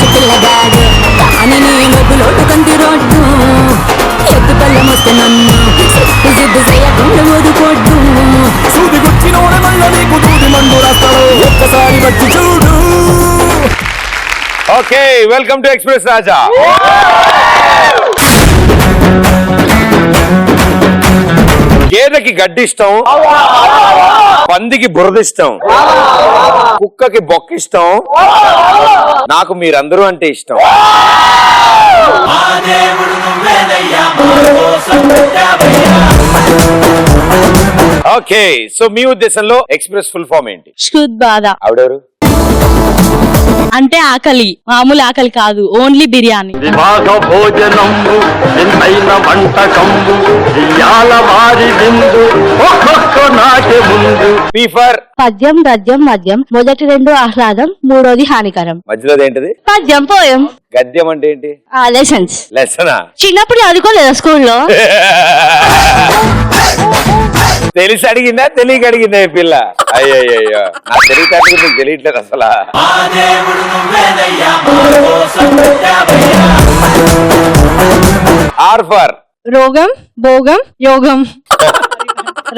మంచి పిల్లగాడు కానీ నీ లోపులోటు కంటి రోడ్డు ఎత్తు పళ్ళం వస్తే నన్ను సిట్టు సిద్దు చేయకుండా ఓదుకోడ్డు సూది గుచ్చినోడ మల్ల నీకు దూది మందు రాస్తాడు ఒక్కసారి వచ్చి చూడు. ఓకే, వెల్కమ్ టు ఎక్స్ప్రెస్ రాజా. గేదెకి గడ్డి ఇష్టం, పందికి బురదిష్టం, కుక్కకి బొక్కిష్టం, నాకు మీరందరూ అంటే ఇష్టం. ఓకే, సో మీ ఉద్దేశంలో ఎక్స్ప్రెస్ ఫుల్ ఫామ్ ఏంటి? శుద్ధ్ బాధ ఆవిడెవరు? అంటే ఆకలి, మామూలు ఆకలి కాదు, ఓన్లీ బిర్యానీ. విభాగ భోజనంబు ఎంతైన వంటకంబు ఇయ్యాల వారి విందు ఒక్కొక్క నాటి ముందు. పీ ఫర్ పద్యం, గద్యం, మద్యం. మొదటి రెండు ఆహ్లాదం, మూడోది హానికరం. మధ్యలో ఏంటిది? పద్యం పోయం. గద్యం అంటే ఏంటి? లెసన్స్. లెసనా? చిన్నప్పుడు చదువుకోలేదా స్కూల్లో? తెలిసి అడిగిందా తెలియక అడిగిందా ఈ పిల్ల? అయ్యయ్యో, నాకు తెలియటానికి నీకు తెలియట్లేదు అసలు. ఆర్ ఫర్ రోగం, భోగం, యోగం.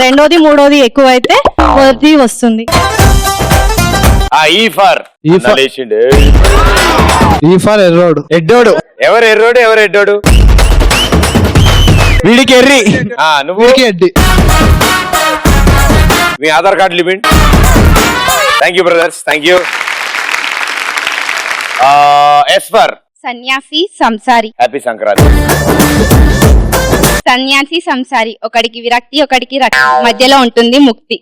రెండోది మూడోది ఎక్కువైతే మొదటిది వస్తుంది. ఈ ఫర్ ఈ ఫర్ ఎర్రోడు, ఎడ్డోడు. ఎవరు ఎర్రోడు ఎవరు ఎడ్డోడు? వీడికి ఎర్రి, నువ్వు ఎడ్డి. మీ Aadhaar card limit. Thank you brothers, thank you. S for సన్యాసి, సంసారి. హ్యాపీ సంక్రాంతి. సన్యాసి, సంసారి, ఒకడికి విరక్తి, ఒకడికి రక్తి, మధ్యలో ఉంటుంది ముక్తి.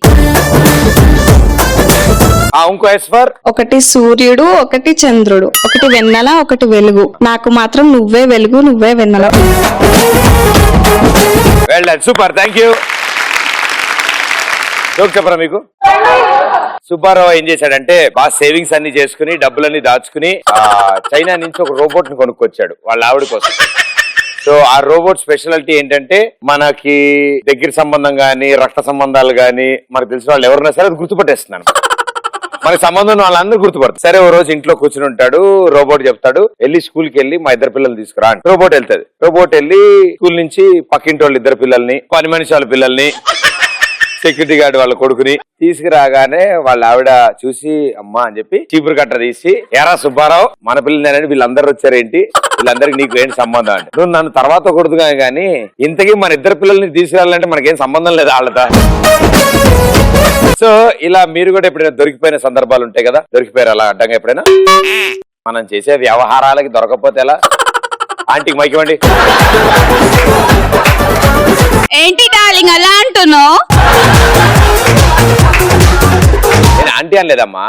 ఇంకో ఎస్ ఫర్ ఒకటి సూర్యుడు, ఒకటి చంద్రుడు, ఒకటి వెన్నెల, ఒకటి వెలుగు, నాకు మాత్రం నువ్వే వెలుగు, నువ్వే వెన్నెల. Well done, super, thank you. Joke చెప్పరా మీకు? సుబ్బారావు ఏం చేశాడంటే బాగా సేవింగ్స్ అన్ని చేసుకుని డబ్బులన్నీ దాచుకుని చైనా నుంచి ఒక రోబోట్ ని కొనుక్కొచ్చాడు వాళ్ళ ఆవిడ కోసం. సో ఆ రోబోట్ స్పెషాలిటీ ఏంటంటే మనకి దగ్గర సంబంధం గాని రక్త సంబంధాలు గాని మనకు తెలిసిన వాళ్ళు ఎవరైనా సరే అది గుర్తుపట్టేస్తున్నాను. మనకి సంబంధం ఉన్న వాళ్ళందరూ గుర్తుపడతారు. సరే ఓ రోజు ఇంట్లో కూర్చుని ఉంటాడు, రోబోట్ చెప్తాడు వెళ్ళి స్కూల్ కి వెళ్ళి మా ఇద్దరు పిల్లల్ని తీసుకురా అని. రోబోట్ వెళ్తాది. రోబోట్ వెళ్ళి స్కూల్ నుంచి పక్కింటి వాళ్ళు ఇద్దరు పిల్లల్ని, పని మనిషి వాళ్ళ పిల్లల్ని, సెక్యూరిటీ గార్డ్ వాళ్ళ కొడుకుని తీసుకురాగానే వాళ్ళ ఆవిడ చూసి అమ్మా అని చెప్పి చీపురు కట్ట తీసి, ఎరా సుబ్బారావు మన పిల్లలు వీళ్ళందరూ వచ్చారేంటి, వీళ్ళందరికి నీకు ఏంటి సంబంధం అంటే, నువ్వు నన్ను తర్వాత కొడుతుగా గానీ ఇంతకీ మన ఇద్దరు పిల్లల్ని తీసుకురావాలంటే మనకేం సంబంధం లేదు వాళ్ళతో. సో ఇలా మీరు కూడా ఎప్పుడైనా దొరికిపోయిన సందర్భాలు ఉంటాయి కదా, దొరికిపోయారు అలా అడ్డంగా ఎప్పుడైనా? మనం చేసే వ్యవహారాలకి దొరకపోతే ఎలా? ఆంటీకి మైక్ ఇవ్వండి. ఏంటి డార్లింగ్ అలా అంటున్నావు? నేను ఆంటీ అనలేదమ్మా,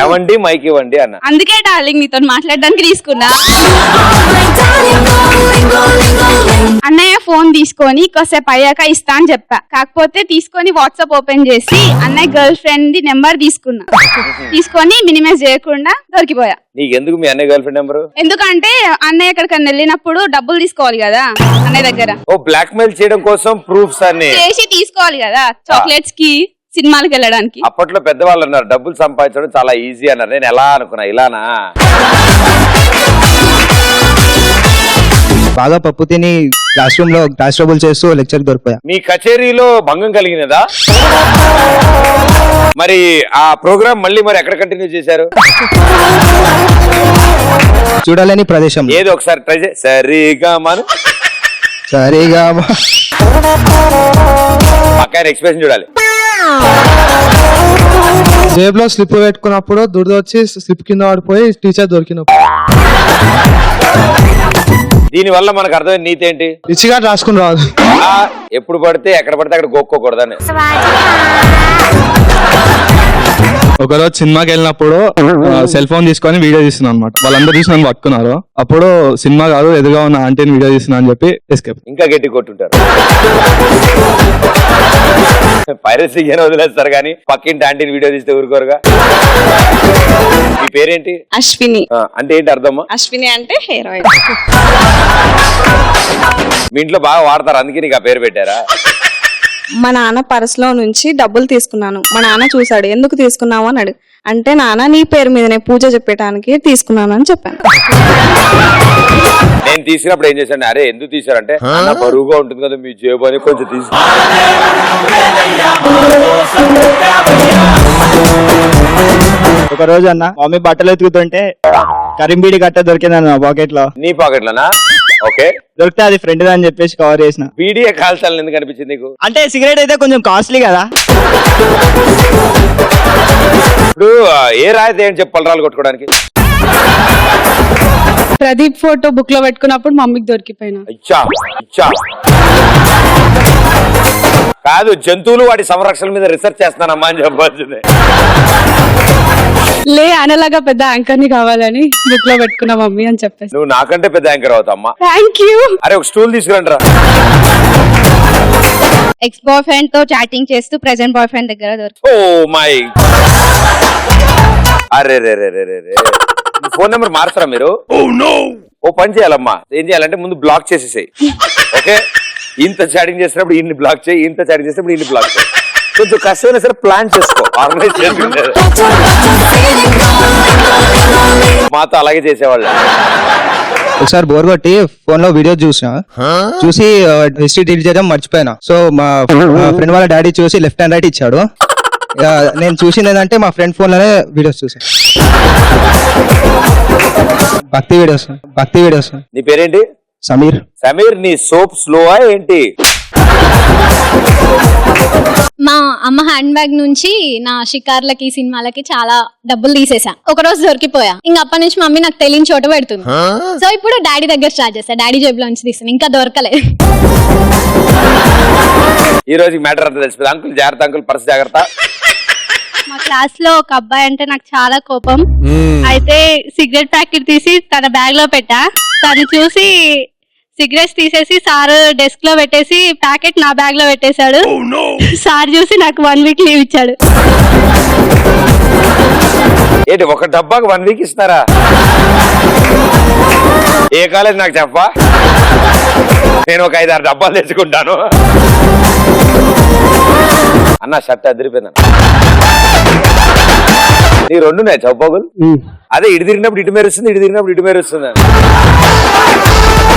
ఏవండి మైక్ ఇవ్వండి అన్న. అందుకే డార్లింగ్ నీతో మాట్లాడడానికి తీసుకున్నా. అన్నయ్య ఫోన్ తీసుకొని కాసేపు అయ్యాక ఇస్తా అని చెప్పా. కాకపోతే తీసుకొని వాట్సాప్ ఓపెన్ చేసి అన్నయ్య గర్ల్ ఫ్రెండ్ ది నెంబర్ తీసుకొని మినిమైజ్ చేయకుండా దొరికిపోయా. నీకెందుకు మీ అన్నయ్య గర్ల్ ఫ్రెండ్ నెంబరు? ఎందుకంటే అన్నయ్య ఎక్కడికన్నా వెళ్ళినప్పుడు డబ్బులు తీసుకోవాలి కదా అన్నయ్య దగ్గర. ఓ బ్లాక్ మెయిల్ చేయడం కోసం ప్రూఫ్స్ అన్ని చేసి తీసుకోవాలి కదా, చాక్లెట్స్ కి, సినిమాలకు వెళ్ళడానికి. అప్పట్లో పెద్దవాళ్ళు అన్నారు డబ్బులు సంపాదించడం చాలా ఈజీ అన్నారు. నేను ఎలా అనుకున్నా, ఇలానా? బాగా పప్పు తిని క్లాస్ రూమ్ లో క్లాస్ ట్రబుల్ చేస్తూ లెక్చర్ దొరికిపోయా. మీ కచేరీలో భంగం కలిగినదా? మరి ఆ ప్రోగ్రామ్ మళ్ళీ మరి ఎక్కడ కంటిన్యూ చేశారు? చూడాలని ప్రదేశం ఏదో ఒకసారి ట్రై చేయి. సరిగా మనం సరిగా పక్కన ఎక్స్ప్రెషన్ చూడాలి. జేబులో స్లిప్ పెట్టుకున్నప్పుడు దురద వచ్చి స్లిప్ కింద పడిపోయి టీచర్ దొరికినప్పుడు. దీని వల్ల మనకు అర్థమైన నీతి ఏంటి? రిచిగా రాసుకుని రాదు, ఎప్పుడు పడితే ఎక్కడ పడితే అక్కడ గోక్కోకూడదని. ఒకరోజు సినిమాకి వెళ్ళినప్పుడు సెల్ ఫోన్ తీసుకొని వీడియో తీస్తున్నాను అనమాట. వాళ్ళందరూ చూసి నన్ను పట్టుకున్నారు. అప్పుడు సినిమా కాదు ఎదురుగా ఉన్న ఆంటీని వీడియో తీస్తున్నా అని చెప్పి ఎస్కేప్. ఇంకా గట్టి కొట్టుంటారు. పైరసీ వదిలేస్తారు కానీ పక్కింటి ఆంటీని వీడియో తీస్తే ఊరుకోరుగా. మీ పేరేంటి? అశ్విని. అంటే ఏంటి అర్థమ్మా? అశ్విని అంటే హెయిర్ ఆయిల్. మీ ఇంట్లో బాగా వాడతారు అందుకే నీకు ఆ పేరు పెట్టారా? మా నాన్న పర్సులో నుంచి డబ్బులు తీసుకున్నాను. మా నాన్న చూసాడు, ఎందుకు తీసుకున్నావు అన్నాడు. అంటే నాన్న నీ పేరు మీదనే పూజ చెప్పడానికి తీసుకున్నాను అని చెప్పాను. నేను తీసుకున్నప్పుడు ఏం చేశాను, అరే ఎందుకు తీసారంటే అన్న బరువుగా ఉంటుంది కదా మీ జేబు అని కొంచెం తీసు. ఒక రోజు అన్న మమ్మీ బట్టలు ఎత్తుకుతుంటే కరింబీడి కట్ట దొరికిందన్న పాకెట్ లో. నీ పాకెట్లోనా? ఓకే. దొరికితే అది ఫ్రెండ్ అని చెప్పేసి కవర్ చేసిన. బీడీఏ కాల్చాలని ఎందుకు అనిపించింది నీకు? అంటే సిగరెట్ అయితే కొంచెం కాస్ట్లీ కదా. ఇప్పుడు ఏ రాయితే ఏంటి చెప్పు పలరాలు కొట్టుకోవడానికి? ప్రదీప్ ఫోటో బుక్ లో పెట్టుకున్నప్పుడు మమ్మీకి దొరికిపోయినా. ఇచ్చా ఇచ్చా కాదు, జంతువులు వాటి సంరక్షణ మీద రీసెర్చ్ చేస్తున్నానమ్మా అని చెప్పాల్సిందే. లే అనలాగా పెద్ద యాంకర్ ని కావాలని బుక్ లో పెట్టుకున్నా మమ్మీ అని చెప్పేసి. నువ్వు నాకంటే పెద్ద యాంకర్ అవుతామ్మా. Thank you. అరే ఒక స్టూల్ తీసుకురండి రా. ఎక్స్ బాయ్ ఫ్రెండ్ తో చాటింగ్ చేస్తూ ప్రెసెంట్ బాయ్ ఫ్రెండ్ దగ్గర దొరికి. ఓ మై, అరే రే రే రే రే, ఫోన్ నెంబర్ మార్చరా మీరు? ఓ పని చేయాలమ్మా, ఏం చేయాలంటే ముందు బ్లాక్ చేసేసాయి. ఓకే, ఇంత చాటింగ్ చేసినప్పుడు ఇన్ని బ్లాక్ చేయి, ఇంత చాటింగ్ చేసినప్పుడు ఇన్ని బ్లాక్ చేయి. కొంచెం కష్టమైనా సరే ప్లాన్ చేసుకో, ఆర్గనైజ్ చేసుకుంటే. మాతో అలాగే చేసేవాళ్ళు. ఒకసారి బోర్ కొట్టి ఫోన్ లో వీడియో చూసి హిస్టరీ డిలీట్ చేయడం మర్చిపోయినా. సో మా ఫ్రెండ్ వాళ్ళ డాడీ చూసి లెఫ్ట్ అండ్ రైట్ ఇచ్చాడు. నేను చూసింది ఏంటంటే మా ఫ్రెండ్ ఫోన్ లోనే వీడియోస్ చూసాను, భక్తి వీడియోస్. నీ పేరేంటి? సమీర్. సమీర్, నీ సోప్ స్లోవా ఏంటి? మా అమ్మ హ్యాండ్ బ్యాగ్ నుంచి నా షికార్లకి సినిమాలకి చాలా డబ్బులు తీసేసా. ఒక రోజు దొరికిపోయా. ఇంకా అప్పటి నుంచి మమ్మీ నాకు తెలియని చోట పెడుతుంది. సో ఇప్పుడు డాడీ దగ్గర స్టార్ట్ చేస్తా. డాడీ జేబులో నుంచి తీస్తాను, ఇంకా దొరకలేదు. ఈ రోజు మ్యాటర్ అంతా తెలిసిపోయింది. అంకుల్ జాగ్రత్త, అంకుల్ పర్స్ జాగ్రత్త. మా క్లాస్ లో ఒక అబ్బాయి అంటే నాకు చాలా కోపం. అయితే సిగరెట్ ప్యాకెట్ తీసి తన బ్యాగ్ లో పెట్టా. తను చూసి సిగరెట్స్ తీసేసి సార్ డెస్క్ లో పెట్టేసి ప్యాకెట్ నా బ్యాగ్ లో పెట్టేశాడు. సార్ చూసి నాకు 1 వీక్ లీవ్ ఇచ్చాడు. ఏంటి ఒక డబ్బాకి 1 వీక్ ఇస్తారా? ఏ కాలేజ్ నాకు చెప్పా, నేను ఒక 5-6 డబ్బాలు తెచ్చుకుంటాను. అన్న షర్ట్ అదిరిపోయింది. నీ 2 ఉన్నాయి చౌపాగులు. అదే ఇటు తిరిగినప్పుడు ఇటు మెరుస్తుంది, ఇటు తిరిగినప్పుడు ఇటు మెరుస్తుంది.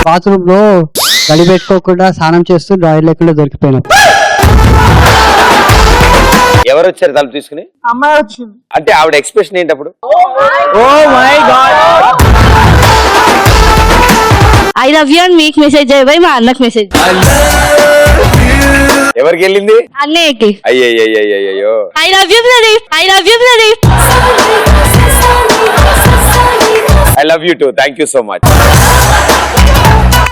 బాత్రూమ్ లో గడి పెట్టుకోకుండా స్నానం చేస్తూ డ్రాయర్ లేకుండా దొరికిపోయినా. ఎవరు వచ్చారు తలుపు తీసుకుని? అమ్మాయి వచ్చింది. అంటే ఆవిడ ఎక్స్ప్రెషన్ ఏంటి అప్పుడు? Oh my god. I love you అని మీకు మెసేజ్ అయ్యి మా అన్నకు మెసేజ్. ఎవరికి వెళ్ళింది? అన్నయ్యకి. అయ్యో I love you Pradeep, I love you Pradeep. I love you two, thank you so much.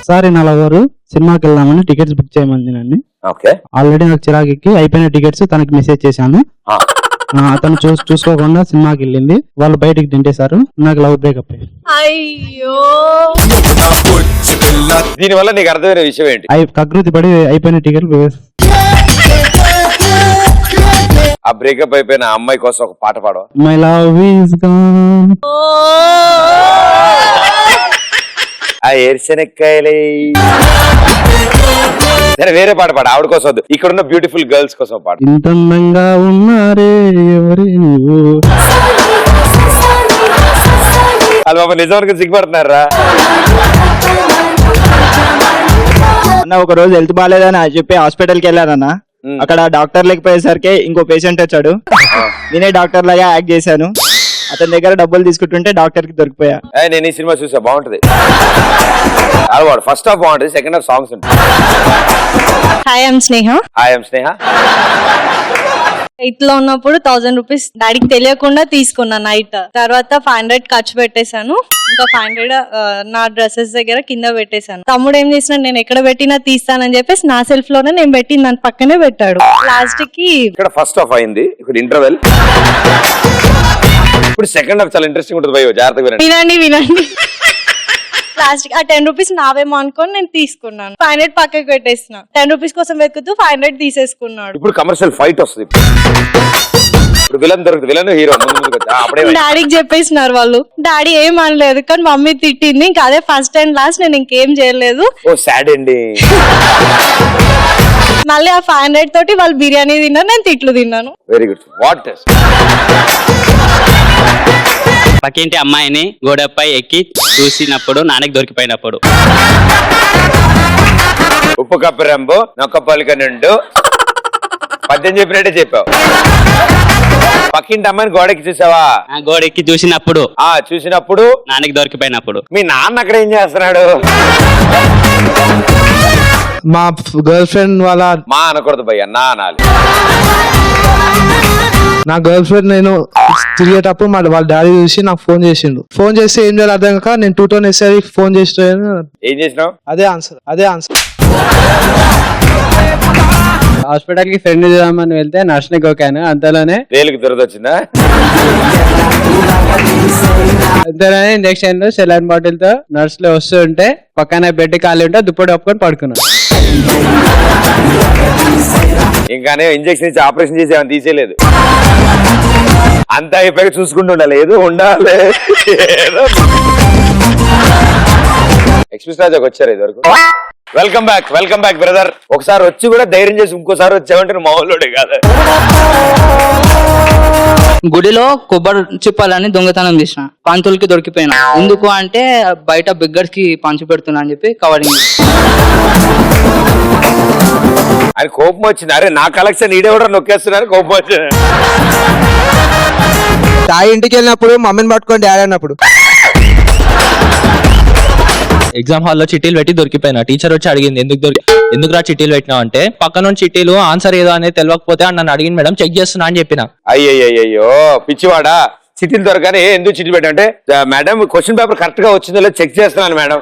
Sir నా లవరు సినిమాకి వెళ్దామని టికెట్స్ బుక్ చేయమంది నన్ను. ఓకే. ఆల్రెడీ నాకు చిరాకి అయిపోయిన టికెట్స్ తనకి మెసేజ్ చేశాను. అతను చూసుకోకుండా సినిమాకి వెళ్ళింది. వాళ్ళు బయటికి దింటేశారు. నాకు లవ్ బ్రేకప్ అయ్యింది. అయ్యో, దీని వల్ల నీకు అర్థమైన విషయం ఏంటి? కకృతి పడి అయిపోయిన టికెట్లు. ఆ బ్రేకప్ అయిపోయిన అమ్మాయి కోసం ఒక పాట పాడవా? My love is gone. ఆ ఏర్శనక్కాయలే. సరే వేరే పాట పాడు, ఆవిడ కోసం వద్దు, ఇక్కడ ఉన్న బ్యూటిఫుల్ గర్ల్స్ కోసం పాడు. ఇంత అందంగా ఉన్నారే ఎవరి నువ్వు. వాళ్ళు బాబా నిజానికి సిగ్గుపడుతున్నారా? అన్న ఒక రోజు హెల్త్ బాగాలేదని చెప్పి హాస్పిటల్కి వెళ్ళానన్న. అక్కడ డాక్టర్ లేకపోయేసరికి ఇంకో పేషెంట్ వచ్చాడు. నేనే డాక్టర్ లాగా యాక్ట్ చేశాను. అతని దగ్గర డబ్బులు తీసుకుంటుంటే డాక్టర్ కి దొరికిపోయా. నేను ఈ సినిమా చూసా, బాగుంటది. ఫస్ట్ హాఫ్ బాగుంటది, సెకండ్ హాఫ్ సాంగ్స్ ఉంటాయి. Hi I'm Sneha. Hi I'm Sneha. 8th లో ఉన్నప్పుడు 1000 రూపీస్ డాడీకి తెలియకుండా తీసుకున్నా నైట్. తర్వాత 500 ఖర్చు పెట్టేశాను. ఇంకా 500 నా డ్రెస్సెస్ దగ్గర కింద పెట్టేశాను. తమ్ముడు ఏం చేసినా నేను ఎక్కడ పెట్టినా తీస్తానని చెప్పేసి నా సెల్ఫ్ లోనే నేను పెట్టి దాని పక్కనే పెట్టాడు. లాస్ట్ కి ఇక్కడ ఫస్ట్ హాఫ్ అయింది, ఇక్కడ ఇంటర్వెల్. ఇప్పుడు సెకండ్ హాఫ్ చాలా ఇంట్రెస్టింగ్ ఉంటుంది. భయ్ జాగ్రత్తగా వినండి. లాస్ట్ ఆ 10 రూపీస్ నావేమో అనుకొని నేను తీసుకున్నాను. 500 పక్కకి పెట్టేసిన. 10 రూపీస్ కోసం వెతుకుతూ 500 తీసేసుకున్నాడు. ఇప్పుడు కమర్షియల్ ఫైట్ వస్తుంది. ఇప్పుడు విలన్ దొరుకుతుంది, విలన్ హీరో అప్పుడే డాడీకి చెప్పేసినారు వాళ్ళు. డాడీ ఏం అనలేదు, కానీ మమ్మీ తిట్టింది. ఇంకా అదే ఫస్ట్ అండ్ లాస్ట్, నేను ఇంకేం చేయలేదు. ఓ సాడ్ అండి. మళ్ళీ ఆ 500 తోటి వాళ్ళు బిర్యానీ తిన్నారు, నేను తిట్లు తిన్నాను. Very good. వాట్ పక్కింటి అమ్మాయిని గోడపై ఎక్కి చూసినప్పుడు నాన్నకి దొరికిపోయినప్పుడు. ఉప్పు కప్పు రంబు నొక్క పలుక నుండు పద్యం చెప్పినట్టే చెప్పావు. పక్కింటి అమ్మాయిని గోడకి చూసావా? గోడెక్కి చూసినప్పుడు. చూసినప్పుడు నాన్నకి దొరికిపోయినప్పుడు. మీ నాన్న అక్కడ ఏం చేస్తున్నాడు? మా గర్ల్ ఫ్రెండ్ వాళ్ళ మా అనకూడదు భయ్య, నా అనాలి. నా గర్ల్ ఫ్రెండ్ నేను తిరిగేటప్పుడు వాళ్ళ డాడీ చూసి నాకు ఫోన్ చేసిండు. ఫోన్ చేస్తే ఏం చేయాలి అర్థం కాక నేను 2 టౌన్ ఎస్ఐ ఫోన్ చేసిన. ఏం చేసినావు? అదే ఆన్సర్. హాస్పిటల్ కి ఫ్రెండ్ చేద్దామని వెళ్తే నర్స్ ని గోకాను. అంతలోనే వేలుకి దురదొచ్చిందా? అంతలోనే ఇంజక్షన్ సెలైన్ బాటిల్ తో నర్స్ లో వస్తూ ఉంటే పక్కన బెడ్ ఖాళీ ఉంటే దుప్పటి ఒప్పుకొని పడుకున్నాను. ఇంకానే ఇంజక్షన్ ఇచ్చి ఆపరేషన్ చేసి ఏమైనా తీసేయలేదు. అంతా అయిపోయి చూసుకుంటూ ఉండాలి. ఏదో ఉండాలి. ఎక్స్ప్రెస్ రాజాకి వచ్చారు ఇదివరకు. Welcome back brother. ఒకసారి వచ్చి కూడా ధైర్యం చేసి ఇంకోసారి వచ్చావంటే నువ్వు మామూలుడే కాదు. గుడిలో కొబ్బరి చిప్పాలని దొంగతనం చేసిన, పంతులకి దొరికిపోయినా. ఎందుకు అంటే బయట బిగ్గర్స్ కి పంచి పెడుతున్నా అని చెప్పి కవరింగ్. అని కోపం వచ్చింది. అరే నా కలెక్షన్ ఈడే కూడా నొక్కేస్తున్నారు, కోపం వచ్చింది. తాయి ఇంటికి వెళ్ళినప్పుడు మమ్మీని పట్టుకొని డాడీ అన్నప్పుడు. ఎగ్జామ్ హాల్లో చిట్టీలు పెట్టి దొరికిపోయినా. టీచర్ వచ్చి అడిగింది ఎందుకురా చిట్టీలు పెట్టినావు అంటే పక్కన నుంచి చిట్టీలు ఆన్సర్ ఏదో అనేది తెలియకపోతే నన్ను అడిగింది మేడం, చెక్ చేస్తున్నా అని చెప్పిన. అయ్యో పిచ్చివాడా, చిట్టీలు దొరకని ఎందుకు చిట్టి పెట్టంటే మేడం క్వశ్చన్ పేపర్ కరెక్ట్ గా వచ్చిందో లేదో చెక్ చేస్తున్నాను మేడం.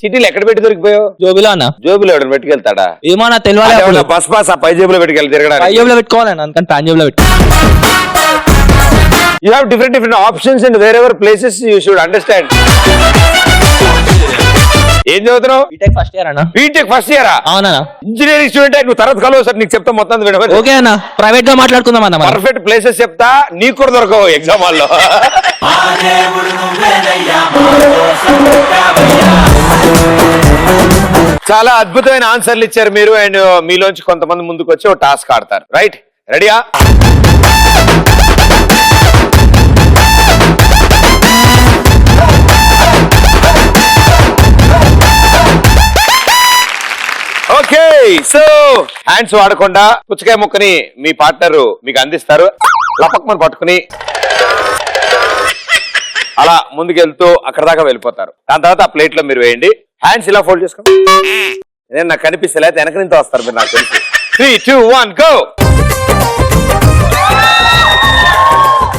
చిట్టీలు ఎక్కడ పెట్టి దొరికిపోయావు? జోబులో అన్న. జోబులో ఎవడు పెట్టుకెళ్తాడా? ఏమన్నా తెలియాలి. బస్ పాస్ ఆ పై జేబులో పెట్టుకెళ్ళి తిరగడానికి. పై జేబులో పెట్టుకోవాలన్నా, అందుకని ప్యాన్ జేబులో పెట్టు. You have different options and wherever places you should understand. ఏం చదువుతున్నావు? బీటెక్ ఫస్ట్ ఇయర్ అన్న. బీటెక్ ఫస్ట్ ఇయరా? అవునా. ఇంజనీరింగ్ స్టూడెంట్ నువ్వు తర్వాత కలవు సార్, నీకు చెప్తా మొత్తం వినవాలి. ఓకే అన్న, ప్రైవేట్ గా మాట్లాడుకుందాం అన్న. పర్ఫెక్ట్ ప్లేసెస్ చెప్తా, నీకు కూడా దొరకవు ఎగ్జామ్ హాల్లో. చాలా అద్భుతమైన ఆన్సర్లు ఇచ్చారు మీరు. అండ్ మీలోంచి కొంతమంది ముందుకు వచ్చి ఒక టాస్క్ ఆడతారు. రైట్, రెడీయా? ఓకే, సో హ్యాండ్స్ వాడకుండా పుచ్చకాయ ముక్కని మీ పార్ట్నర్ మీకు అందిస్తారు. లపక్మని పట్టుకుని అలా ముందుకెళ్తూ అక్కడ దాకా వెళ్ళిపోతారు. దాని తర్వాత ఆ ప్లేట్ లో మీరు వేయండి. హ్యాండ్స్ ఇలా ఫోల్డ్ చేసుకోండి. నేను నాకు కనిపిస్తే లేకపోతే వెనక నుంచి వస్తారు మీరు, నాకు తెలిసి. 3, 2, 1 గో.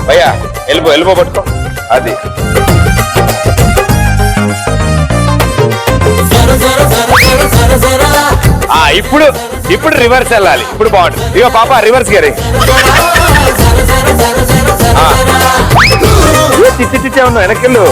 భయ్యా ఎల్బో పట్టుకో. అది ఇప్పుడు రివర్స్ వెళ్ళాలి. ఇప్పుడు బాగుంటుంది. ఇగో పాప రివర్స్ గారి తిచ్చే ఉన్నావు, వెనకెళ్ళు.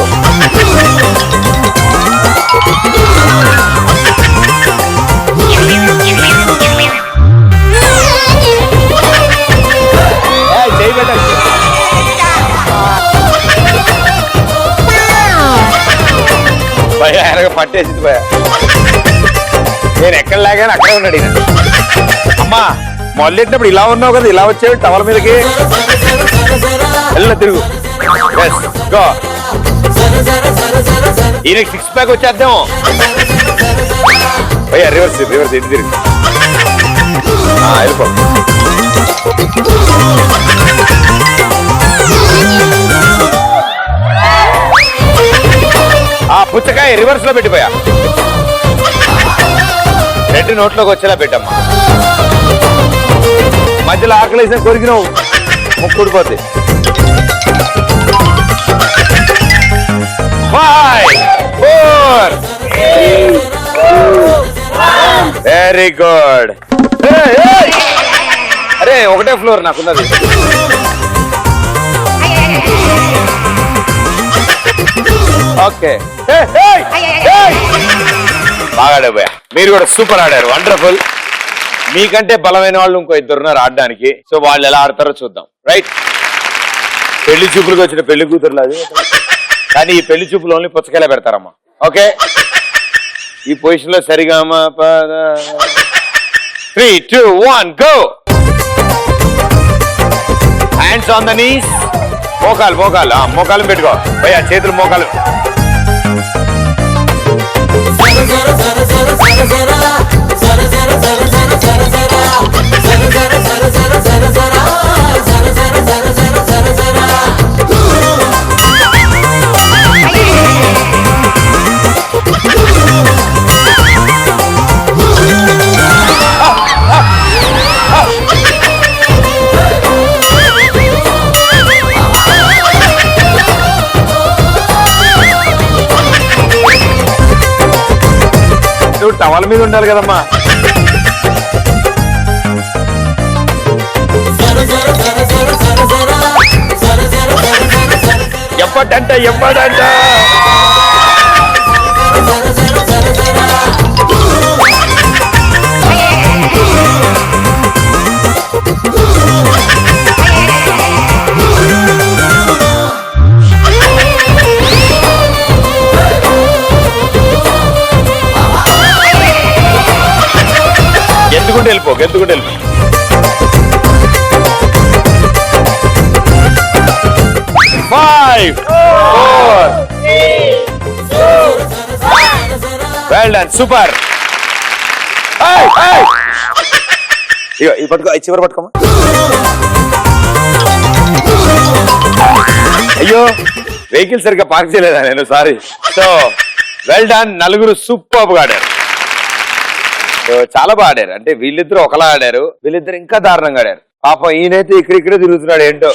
భయ ఎనక పట్టేసింది భయ. నేను ఎక్కడ లాగాను అక్కడే ఉన్నాడు ఈయన. అమ్మా మొదలెట్టినప్పుడు ఇలా ఉన్నావు కదా, ఇలా వచ్చావు టవల్ మీదకి. తిరుగు. ఈయనకి 6 ప్యాక్ వచ్చేద్దాం. భయ్యా రివర్స్ ఎటు తిరుగు. వెళ్ళిపో. ఆ పుచ్చకాయ రివర్స్ లో పెట్టిపోయా. రెడ్ నోట్లోకి వచ్చేలా పెట్టమ్మా. మధ్యలో ఆకలి వేసిన కొరికినావు, ముక్కుడిపోద్ది. 5, 4 వెరీ గుడ్. అరే ఒకటే ఫ్లోర్ నాకున్నది. ఓకే, బాగా ఆడారు. మీరు కూడా సూపర్ ఆడారు, వండర్ఫుల్. మీకంటే బలమైన వాళ్ళు ఇంకో 2 ఉన్నారు ఆడడానికి. సో వాళ్ళు ఎలా ఆడతారో చూద్దాం. రైట్, పెళ్లి చూపులకు వచ్చిన పెళ్లి కూతురులు అది, కానీ ఈ పెళ్లి చూపులు ఓన్లీ పుచ్చకాయలే పెడతారమ్మా. ఓకే, ఈ పొజిషన్ లో సరిగా 3, 2, 1 go. Hands on the knees. మోకాలు పెట్టుకో భయ్యా, చేతులు మోకాలు. టవల్ మీద ఉండాలి కదమ్మా. ఎప్పటంట గెంతుకుంటూ వెళ్ళిపో. 5, 4, 3, well done, super. పట్టుకో, చివరి పట్టుకోమా. అయ్యో, వెహికల్ సరిగ్గా పార్క్ చేయలేదా నేను, సారీ. సో వెల్ డన్, నలుగురు సూపర్ గా ఆడారు. చాలా బాగా ఆడారు. అంటే వీళ్ళిద్దరు ఒకలా ఆడారు, వీళ్ళిద్దరు ఇంకా దారుణంగా ఆడారు. పాపం ఈయనైతే ఇక్కడే తిరుగుతున్నాడు ఏంటో.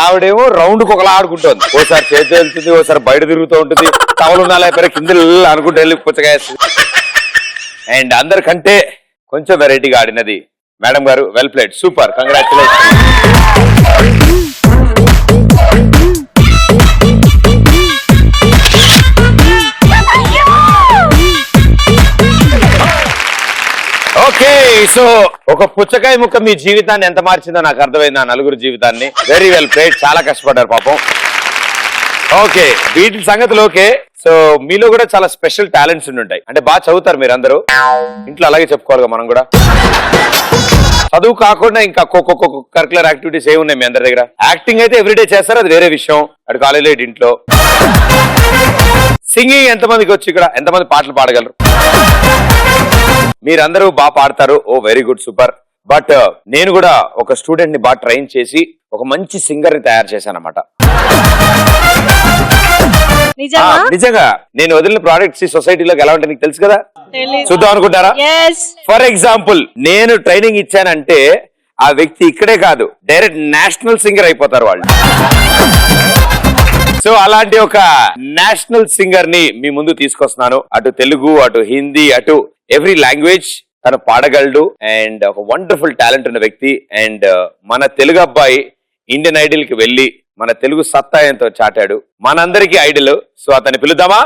ఆవిడేమో రౌండ్ కు ఒకలా ఆడుకుంటుంది, ఓసారి చేతి వెళ్తుంది, ఓసారి బయట తిరుగుతూ ఉంటుంది, టవల్ ఉన్నా లేకపోతే కింద అనుకుంటూ వెళ్ళి పుచ్చకాయేస్తుంది. అండ్ అందరికంటే కొంచెం వెరైటీగా ఆడినది మేడం గారు. Well played, super, congratulation. Okay, so ఒక పుచ్చకాయ ముక్క మీ జీవితాన్ని ఎంత మార్చిందో నాకు అర్థమైంది, ఆ నలుగురు జీవితాన్ని. వెరీ వెల్ ప్లేడ్, చాలా కష్టపడ్డారు పాపం. ఓకే, వీటి సంగతులు ఓకే. సో మీలో కూడా చాలా స్పెషల్ టాలెంట్స్ ఉంటాయి, అంటే బాగా చదువుతారు మీరు అందరూ. ఇంట్లో అలాగే చెప్పుకోవాలి మనం కూడా. చదువు కాకుండా ఇంకా కరికులర్ యాక్టివిటీస్ ఏమున్నాయి మీ అందరి దగ్గర? యాక్టింగ్ అయితే ఎవ్రీడే చేస్తారు, అది వేరే విషయం, అటు కాలేజీలో ఇటు ఇంట్లో. సింగింగ్ ఎంతమందికి వచ్చి ఇక్కడ? ఎంతమంది పాటలు పాడగలరు? మీరందరూ బాగా పాడతారు, ఓ వెరీ గుడ్, సూపర్. బట్ నేను కూడా ఒక స్టూడెంట్ ని బాగా ట్రైన్ చేసి ఒక మంచి సింగర్ ని తయారు చేశాను అన్నమాట. నిజంగా నేను వదిలిన ప్రోడక్ట్స్ ఈ సొసైటీలోకి ఎలా ఉంటాయి నీకు తెలుసు కదా, చూద్దాం అనుకుంటారా? ఫర్ ఎగ్జాంపుల్, నేను ట్రైనింగ్ ఇచ్చానంటే ఆ వ్యక్తి ఇక్కడే కాదు, డైరెక్ట్ నేషనల్ సింగర్ అయిపోతారు వాళ్ళు. సో అలాంటి ఒక నేషనల్ సింగర్ ని మీ ముందు తీసుకొస్తున్నాను. అటు తెలుగు, అటు హిందీ, అటు ఎవ్రీ లాంగ్వేజ్ తను పాడగలడు. అండ్ ఒక వండర్ఫుల్ టాలెంట్ ఉన్న వ్యక్తి. అండ్ మన తెలుగు అబ్బాయి ఇండియన్ ఐడల్ కి వెళ్లి మన తెలుగు సత్తా ఎంతో చాటాడు, మనందరికీ ఐడల్. సో అతన్ని పిలుద్దామా?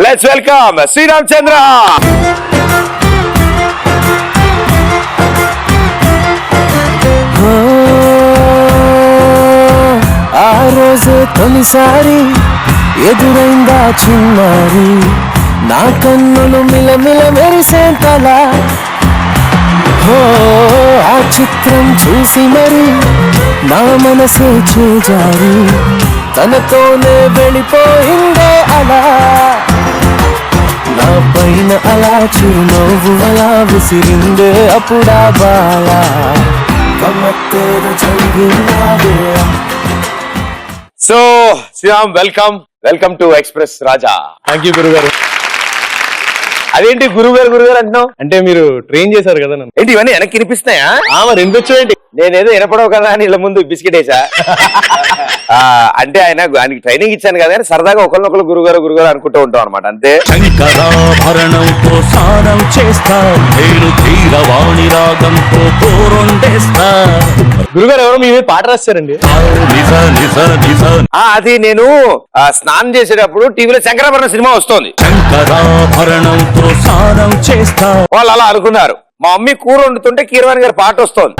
లెట్స్ వెల్కమ్ శ్రీరామ్ చంద్ర. ఆ రోజే తొలిసారి ఎదురైందా చిన్నారి, నా కన్నులు మిలమిల మెరిసేంతలా. ఆ చిత్రం చూసి మరి నా మనసే చేజారి, తనతోనే వెళ్ళిపోయిందే అలా. నా పైన అలా చిరునవ్వు అలా విసిరిందే అప్పుడా బాలా, గమ్మత్తేదో జరిగిందా. So Sriram, welcome to Express Raja. Thank you గురుగారు. అదేంటి గురుగారు అంటున్నావు? అంటే మీరు ట్రైన్ చేశారు కదా నన్ను. ఏంటి ఇవన్నీ వెనక్కి వినిపిస్తున్నాయా? మరి వినిపించండి. నేనేదో వినపడవు కదా అని ఇలా ముందు బిస్కెట్ వేసా. అంటే ఆయనకి ట్రైనింగ్ ఇచ్చాను కదా అని సరదాగా ఒకరినొకరు గురుగారు అనుకుంటూ ఉంటాం అనమాట, అంతే. శంకరాభరణంతో స్నానం చేస్తా, నేను తీరవాణి రాగంతో కోరొండేస్తా. గురుగారు ఎవరో మీ మీద పాట రాస్తారండి. అది నేను స్నానం చేసేటప్పుడు టీవీలో శంకరాభరణం సినిమా వస్తోంది, శంకరాభరణంతో స్నానం చేస్తా. వాళ్ళు అలా అనుకున్నారు. మా మమ్మీ కూర వండుతుంటే కీరవాణి గారి పాట వస్తోంది,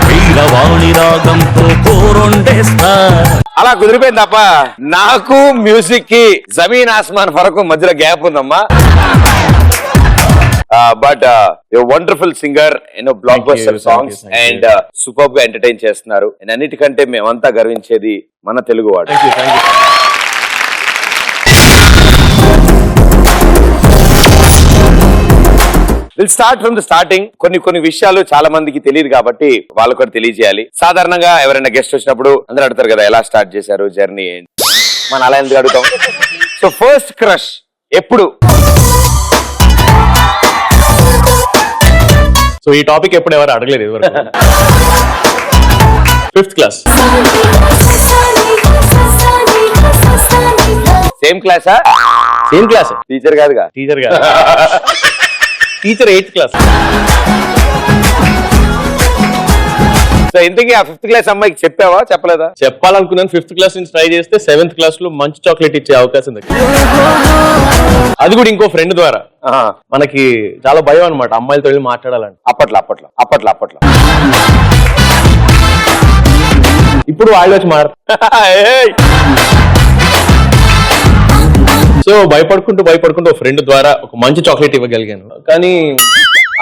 అలా కుదిరిపోయింది తప్ప నాకు మ్యూజిక్ కి జమీన్ ఆస్మాన్ ఫరకు మధ్యలో గ్యాప్ ఉందమ్మా. బట్ వండర్ఫుల్ సింగర్, ఎన్నో block buster songs and super గా ఎంటర్టైన్ చేస్తున్నారు. అన్నిటికంటే మేమంతా గర్వించేది మన తెలుగువాడు. Will start from the starting. కొన్ని విషయాలు చాలా మందికి తెలియదు కాబట్టి వాళ్ళకు కూడా తెలియజేయాలి. సాధారణంగా ఎవరైనా గెస్ట్ వచ్చినప్పుడు అందరూ అడుగుతారు కదా, ఎలా స్టార్ట్ చేశారు జర్నీ ఏంటి, మనం అలా ఎందుకు అడుగుతాం. సో ఫస్ట్ క్రష్ ఎప్పుడు? సో ఈ టాపిక్ ఎప్పుడు ఎవరు అడగలేదు ఇదివరకు. 5th class. సేమ్ క్లాసా? Same class. టీచర్ కాదుగా? టీచర్ కాదు, టీచర్ 8th క్లాస్. సో ఇంతకీ ఆ 5th క్లాస్ అమ్మాయికి చెప్పావా చెప్పలేదా? చెప్పాలనుకున్నాను. 5th క్లాస్ నుంచి ట్రై చేస్తే 7th క్లాస్ లో మంచి చాక్లెట్ ఇచ్చే అవకాశం ఉంది. అది కూడా ఇంకో ఫ్రెండ్ ద్వారా. మనకి చాలా భయం అనమాట అమ్మాయిలతో వెళ్ళి మాట్లాడాలంటే. అప్పట్లో ఇప్పుడు వాళ్ళు వచ్చి సో భయపడుకుంటూ ఫ్రెండ్ ద్వారా ఒక మంచి చాక్లెట్ ఇవ్వగలిగాను. కానీ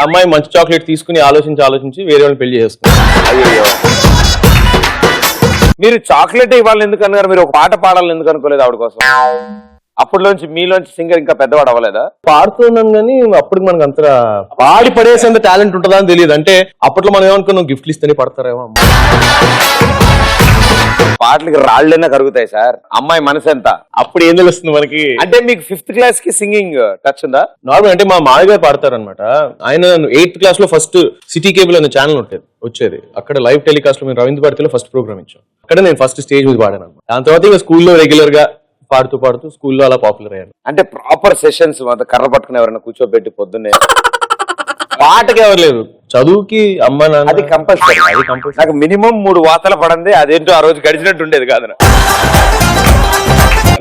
అమ్మాయి మంచి చాక్లెట్ తీసుకుని ఆలోచించి వేరే వాళ్ళని పెళ్లి చేసుకున్నారు. మీరు చాక్లెట్ ఇవ్వాలని ఎందుకు అన్నారు? మీరు ఒక పాట పాడాలని ఎందుకు అనుకోలేదు ఆవిడ కోసం? అప్పట్లోంచి మీలోంచి సింగర్ ఇంకా పెద్దవాడు అవ్వలేదా? పాడుతున్నాను కానీ అప్పటికి మనకు అంత పాడి పడేసేంత టాలెంట్ ఉంటుందా అని తెలియదు. అంటే అప్పట్లో మనం ఏమనుకున్నాం, గిఫ్ట్లు ఇస్తేనే పడతారేమో. పాటలకి రాళ్ళైనా కరుగుతాయి సార్. అమ్మాయి మనసు ఎంత? అప్పుడు ఏం తెలుస్తుంది మనకి? అంటే మీకు 5th క్లాస్ కి సింగింగ్ టచ్ ఉందా? నార్మల్ అంటే మా మామయ్య గారు పాడతారు అనమాట. ఆయన 8th క్లాస్ లో ఫస్ట్ సిటీ కేబుల్ అనే ఛానల్ వచ్చేది. అక్కడ లైవ్ టెలికాస్ట్ లో మేము రవీంద్ర భారతిలో ఫస్ట్ ప్రోగ్రామ్ ఇచ్చాం. అక్కడ నేను ఫస్ట్ స్టేజ్ మీద పాడాను అనమాట. దాని తర్వాత ఇక స్కూల్లో రెగ్యులర్ గా పాడుతూ స్కూల్లో అలా పాపులర్ అయ్యాను. అంటే ప్రాపర్ సెషన్స్ కర్ర పట్టుకుని ఎవరైనా కూర్చోబెట్టి పొద్దున్నే పాటకి ఎవరు లేదు, చదువుకి అమ్మ నాన్న. అది కంపల్సరీ. నాకు మినిమం 3 వాతలు పడంది. అదేంటో ఆ రోజు గడిచినట్టు ఉండేది కాదు.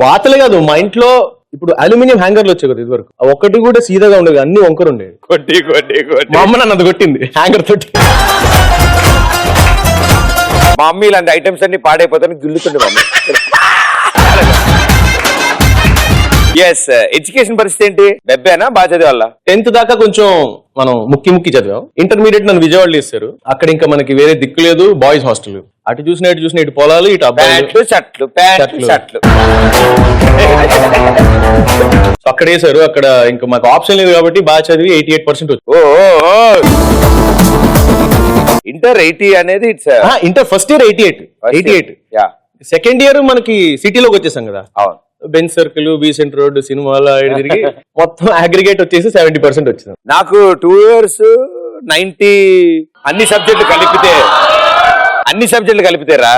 వాతలే కాదు, మా ఇంట్లో ఇప్పుడు అల్యూమినియం హ్యాంగర్లు వచ్చాయి కదా ఇదివరకు, ఒకటి కూడా సీదాగా ఉండేది, అన్ని వంకరు ఉండేవి. కొట్టి మా అమ్మ నన్ను అది కొట్టింది హ్యాంగర్ తోటి. మా అమ్మ ఇలాంటి ఐటమ్స్ అన్ని పాడైపోతాను గిల్లుతుండే మమ్మీ. ఎస్. ఎడ్యుకేషన్ పరిస్థితి ఏంటి? బెబ్బేనా? బాగా చదివాళ్ళ? 10th దాకా కొంచెం మనం ముక్కి చదివాం. ఇంటర్మీడియట్ నన్ను విజయవాడలో ఇస్తారు. అక్కడ ఇంకా మనకి వేరే దిక్కు లేదు, బాయ్స్ హాస్టల్. అటు చూసిన ఇటు పొలాలు, ఇటు అబ్బాయిలు, చెట్లు. అక్కడ వేసారు. అక్కడ ఇంకా మాకు ఆప్షన్ లేదు కాబట్టి బాగా చదివి 88% వచ్చి. ఇంటర్ 80 అనేది inter first year 88. Second year మనకి సిటీలోకి వచ్చేసాం కదా. అవును. Benz Circle, B centre road, సినిమాలో తిరిగి మొత్తం అగ్రిగేట్ వచ్చేసి 70% వచ్చింది. నాకు 2 years 90 అన్ని సబ్జెక్టులు కలిపితేరా.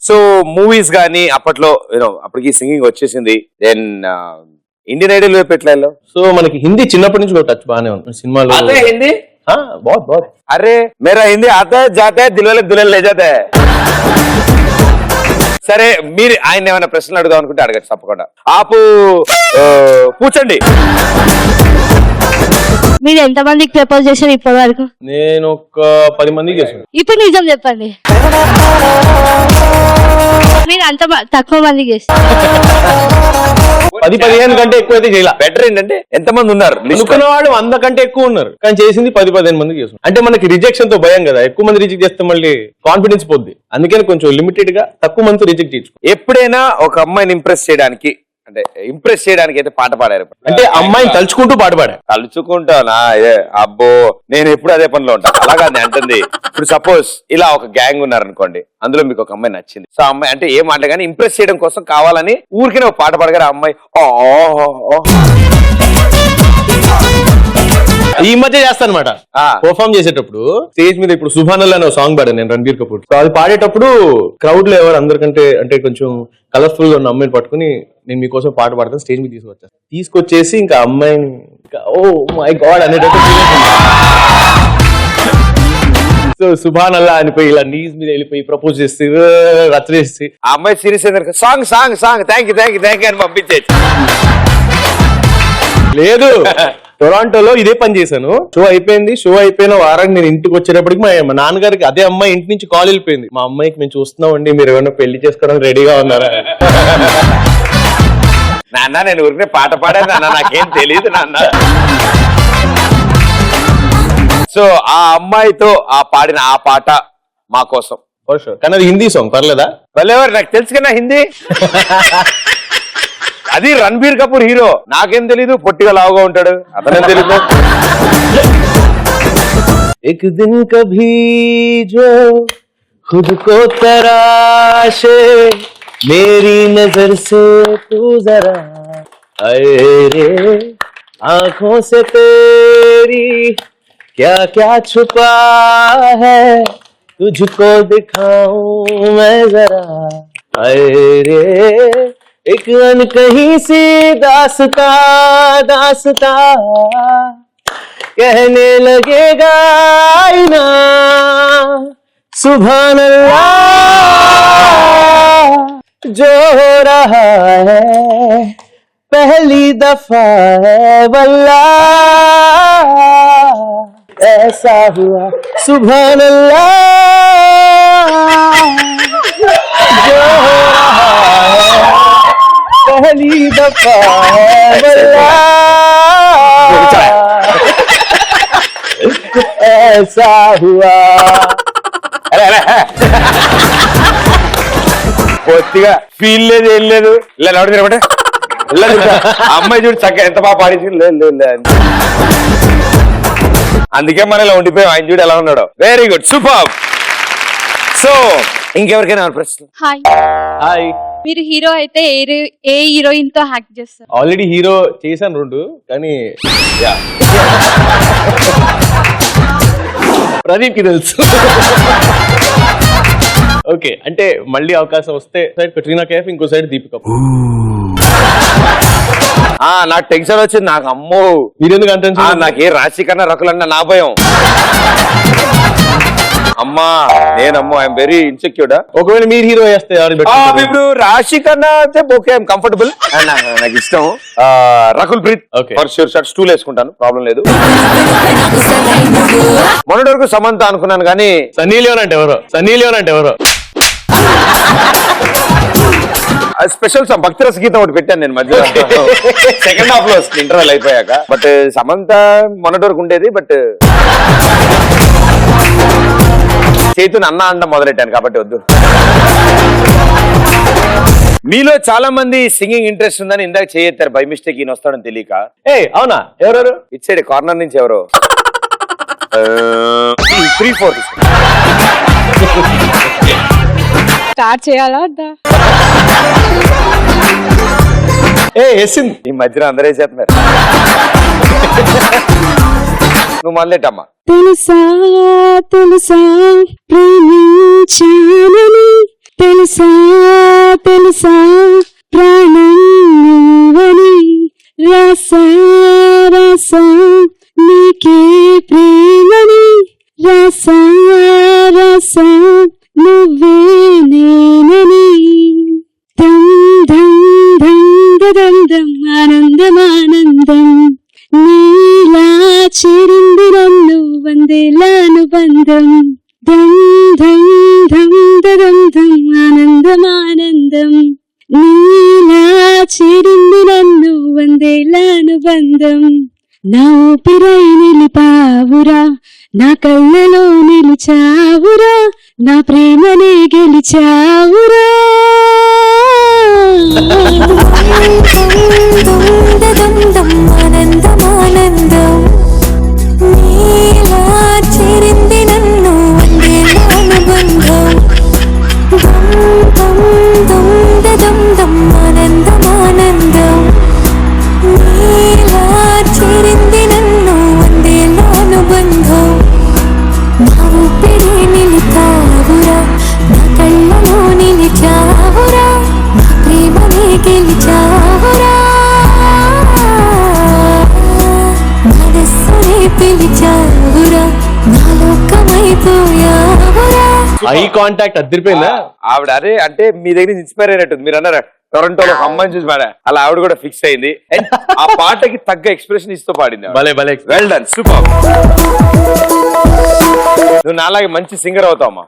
సో మూవీస్ గానీ అప్పట్లో అప్పటికి సింగింగ్ వచ్చేసింది. దెన్ ఇండియన్ ఐడల్ వైపు ఎట్లా? సో మనకి హిందీ చిన్నప్పటి నుంచి టచ్ బాగానే ఉంది సినిమాలో. హిందీ बहुत అరే మేరా హిందీ ఆతా జాతా దిల్వాలే దుల్హన్ లే జాతా. సరే, మీరు ఆయన ఏమైనా ప్రశ్నలు అడుగుదాం అనుకుంటే అడగచ్చు తప్పకుండా. ఆపు కూర్చోండి. మీరు ఎంత మందికి ప్రపోజ్ చేశారు ఇప్పటి వరకు? నేను ఒక 10 మందికి చేశాను. ఇప్పుడు నిజం చెప్పండి. మీరు అంత తక్కువ మందికి చేశారు? 10-15 కంటే ఎక్కువ అయితే చేయాలి. బెటర్ ఏంటంటే ఎంతమంది ఉన్నారు అనుకున్న వాళ్ళు 100 కంటే ఎక్కువ ఉన్నారు, కానీ చేసింది 10-15 మందికి చేస్తున్నాం. అంటే మనకి రిజెక్షన్ తో భయం కదా, ఎక్కువ మంది రిజెక్ట్ చేస్తే మళ్ళీ కాన్ఫిడెన్స్ పోద్ది. అందుకని కొంచెం లిమిటెడ్ గా తక్కువ మంది రిజెక్ట్ చేసుకో. ఎప్పుడైనా ఒక అమ్మాయిని ఇంప్రెస్ చేయడానికి అయితే పాట పాడారు? అంటే అమ్మాయిని తలుచుకుంటూ పాట పాడా? తలుచుకుంటానా? అబ్బో, నేను ఎప్పుడు అదే పనిలో ఉంటాను. అలాగా అంటుంది. ఇప్పుడు సపోజ్ ఇలా ఒక గ్యాంగ్ ఉన్నారనుకోండి, అందులో మీకు ఒక అమ్మాయి నచ్చింది. సో అమ్మాయి అంటే ఏం మాట కానీ ఇంప్రెస్ చేయడం కోసం కావాలని ఊరికే ఒక పాట పాడగారు. ఆ అమ్మాయి ఈ మధ్య చేస్తానమాట. పర్ఫార్మ్ చేసేటప్పుడు స్టేజ్ మీద ఇప్పుడు సుభానల్లా అనే సాంగ్ పాడాను నేను, రణబీర్ కపూర్. సో అది పాడేటప్పుడు క్రౌడ్ లో ఎవరు అందరికంటే అంటే కొంచెం కలర్ఫుల్ గా ఉన్న అమ్మాయిని పట్టుకుని నేను మీకోసం పాట పాడతాను స్టేజ్ మీద తీసుకొచ్చేసి ఇంకా అమ్మాయిని ఓ మై గాడ్ అనేటట్టు. సో సుభానల్లా అనిపోయి ఇలా నీస్ మీద వెళ్ళిపోయి ప్రపోజ్ చేసి రచ్చ చేసి ఆ అమ్మాయి సీరియస్ అయింది. Song song song thank you అని పంపించేసి. లేదు, టొరాంటోలో ఇదే పని చేశాను. షో అయిపోయింది. షో అయిపోయిన వారానికి నేను ఇంటికి వచ్చేటప్పటికి మా నాన్నగారికి అదే అమ్మాయి ఇంటి నుంచి కాల్ వెళ్ళిపోయింది. మా అమ్మాయికి మేము చూస్తున్నాం అండి, మీరు ఏమైనా పెళ్లి చేసుకోవడానికి రెడీగా ఉన్నారా? నాన్న నేను ఊరికే పాట పాడాను నాన్న, నాకేం తెలియదు నాన్న. సో ఆ అమ్మాయితో ఆ పాడిన ఆ పాట మా కోసం. కానీ అది హిందీ సాంగ్, పర్లేదా? భలేవారు, నాకు తెలుసు కదా హిందీ. అది రణబీర్ కపూర్ హీరో, నాకేం తెలీదు, పొట్టిగా లావుగా ఉంటాడు, అతనేం తెలీదు. एक दिन कभी जो खुद को तराशे मेरी नजर से तू जरा आए रे आंखों से तेरी क्या क्या छुपा है तुझको दिखाऊं मैं जरा आए रे एक अनकही सी दास्ता दास्ता कहने लगेगा आईना सुभान अल्लाह जो हो रहा है पहली दफा है वल्लाह ऐसा हुआ सुभान अल्लाह जो हो रहा है पहली दफा है वल्लाह ऐसा हुआ. పొత్తిగా ఫీల్ లేదు ఏం లేదు, ఇలా నవ్వుడు తినబట్టే అమ్మాయి చూడు చక్కగా ఎంత బాగా పాడించి. లేదు అందుకే మన ఇలా ఉండిపోయాం. ఆయన చూడు ఎలా ఉన్నాడు. Very good, super. సో ఇంకెవరికైనా ప్రశ్న? హాయ్ హాయ్, మీరు హీరో అయితే ఏ హీరోయిన్ తో యాక్ట్ చేస్తారు? ఆల్రెడీ హీరో చేశాను 2, కానీ ప్రదీప్ కి తెలుసు. ఓకే, అంటే మళ్ళీ అవకాశం వస్తే సైడ్ కట్రీనా కైఫ్, ఇంకో సైడ్ దీపిక. నాకు టెన్షన్ వచ్చింది. నాకు అమ్మో మీరెందుకు అంత నాకే రాశి కన్నా రకులన్నా నా భయం. అమ్మా నేనమ్మో ఐఎమ్ వెరీ ఇన్సెక్యూర్డ్. ఒకవేళ మీరు హీరో చేస్తే ఇప్పుడు రాశి కన్నా అంటే ఓకే ఐఎమ్ కంఫర్టబుల్, నాకు ఇష్టం. Rakul Preet for sure shot, stool వేసుకుంటాను, ప్రాబ్లం లేదు. మొన్నటి వరకు సమంత అనుకున్నాను కానీ సన్నీ లియోన్ అంటే ఎవరో స్పెషల్ సాంగ్ భక్తి రస గీతం ఒకటి పెట్టాను నేను మధ్యలో, సెకండ్ హాఫ్ లో ఇంటర్వెల్ అయిపోయాక. బట్ సమంత మొన్నటి వరకు ఉండేది, బట్ చేతుని అన్న అండం మొదలెట్టాను కాబట్టి వద్దు. మీలో చాలా మంది సింగింగ్ ఇంట్రెస్ట్ ఉందని ఇందాక చేయెత్తారు, బై మిస్టేక్ ఈయన వస్తాడని తెలియక. అవునా? ఎవరెవరు? ఇటు సైడ్ కార్నర్ నుంచి ఎవరో 3-4 స్టార్ట్ చేయాలా? ఈ మధ్యన అందరూ వేసేస్తున్నారు. నువ్వు మొదలెట్టమ్మా. తెలుసా తెలుసా ప్రేమించానని, తెలుసా తెలుసా ప్రాణం నువ్వని, రాసా రాసా నీకే ప్రేమని, రాసా రాసా నువ్వే నేనని. ధం ధం ధం దం దం ఆనందమానందం, నీలా చేరింది నన్ను వందేల అనుబంధం. ధం ధం ధం దం దం ఆనందమానందం, నీలా చేరింది నన్ను వందేల అనుబంధం. నా ఊపిరై నిలిపావురా, నా కళ్ళలో నిలిచావురా, నా ప్రేమనే గెలిచావురా. ఆనందమానందం, నీలా చేరింది నన్ను వందేల అనుబంధం. దం దం దం దం ఆనందమానందం, నీలా చేరింది నన్ను వందేల అనుబంధం. నా ఊపిరి నిలిపావురా, నా కళ్ళలో నిలిచావురా, నా ప్రేమనే గెలిచావురా, మనస్సునే పిలిచావురా, నా లోకమైపోయావురా. Eye contact అదిరిపోయిందా? ఆవిడ అదే అంటే మీ దగ్గర ఇన్స్పైర్ అయినట్టుంది. మీరు అన్నారు టొరంటోలో ఒక అమ్మాయిని చూసి పాడా, అలా ఆవిడ కూడా ఫిక్స్ అయింది. ఆ పాటకి తగ్గ ఎక్స్ప్రెషన్ ఇస్తూ పాడింది. Well done, super. నువ్వు నాలాగే మంచి సింగర్ అవుతావమ్మా.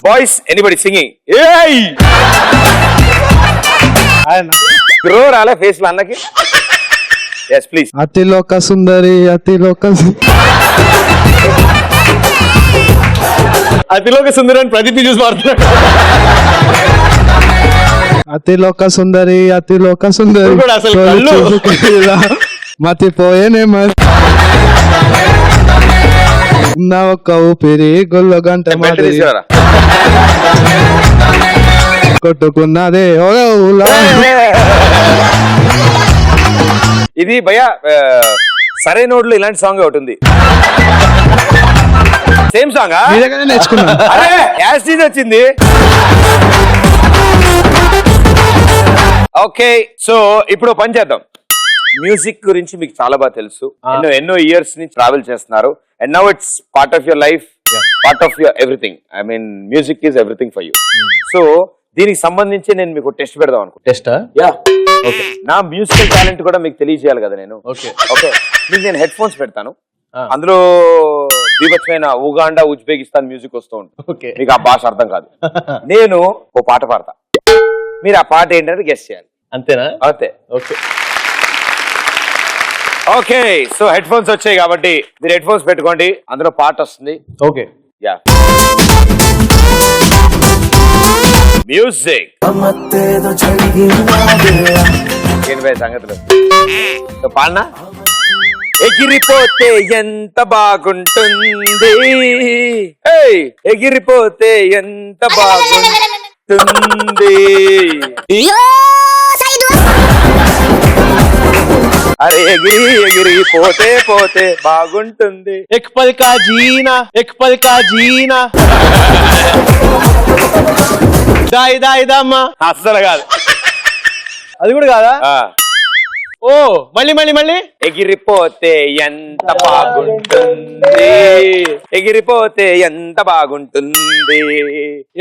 బాయ్స్ ఎనీబడి సింగింగ్ గ్రో రాలే ఫేస్ లో అన్నకి ఎస్ ప్లీజ్. అతిలోక సుందరి అతిలోక సుందరని ప్రదీప్ చూసి మారుతున్నాడు. అతిలోక సుందరి నువ్వు కూడా అసలు కళ్ళు. మతిపోయేనే నా ఒక్క ఊపిరి గొల్ల గంట మాదిరి తీసుకురా. కొట్టుకున్నదే ఇది భయ సరైనోడ్లో ఇలాంటి సాంగ్ ఒకటి ఉంది. సేమ్ సాంగ్ నేర్చుకున్నా. అరే యాసిడ్ వచ్చింది. ఓకే సో ఇప్పుడు పని చేద్దాం. మ్యూజిక్ గురించి మీకు చాలా బాగా తెలుసు. ఎన్నో ఇయర్స్ నుంచి ట్రావెల్ చేస్తున్నారు. And now it's part of your life, part of your everything. I mean music is everything for you. So దీనికి సంబంధించి నేను మీకు టెస్ట్ పెడదాం అనుకుంటా. టెస్టా? Yeah okay. నా మ్యూజికల్ టాలెంట్ కూడా మీకు తెలియజేయాలి కదా నేను. ఓకే ఓకే మీకు నేను హెడ్ ఫోన్స్ పెడతాను. అందులో బీభత్సమైన ఉగాండా ఉజ్బెకిస్తాన్ మ్యూజిక్ వస్తూ ఉంటుంది. మీకు ఆ భాష అర్థం కాదు. నేను ఓ పాట పాడతా, మీరు ఆ పాట ఏంటంటే గెస్ చేయాలి. అంతేనా? అంతే. Okay okay so head phones వచ్చాయి కాబట్టి మీరు హెడ్ ఫోన్స్ పెట్టుకోండి, అందులో పాట వస్తుంది. ఓకే యా మ్యూజిక్ సంగతులు పాడనా? ఎగిరిపోతే ఎంత బాగుంటుంది, ఎగిరిపోతే ఎంత బాగుంటుంది, అరే ఎగిరి ఎగిరిపోతే పోతే బాగుంటుంది. ఎక్ పల్ కా జీనా దాయి దాయి దమ్మా. అస్సలు కాదు. అది కూడా కాదా? ఓ మళ్ళీ మళ్ళీ మళ్ళీ. ఎగిరిపోతే ఎంత బాగుంటుంది, ఎగిరిపోతే ఎంత బాగుంటుంది.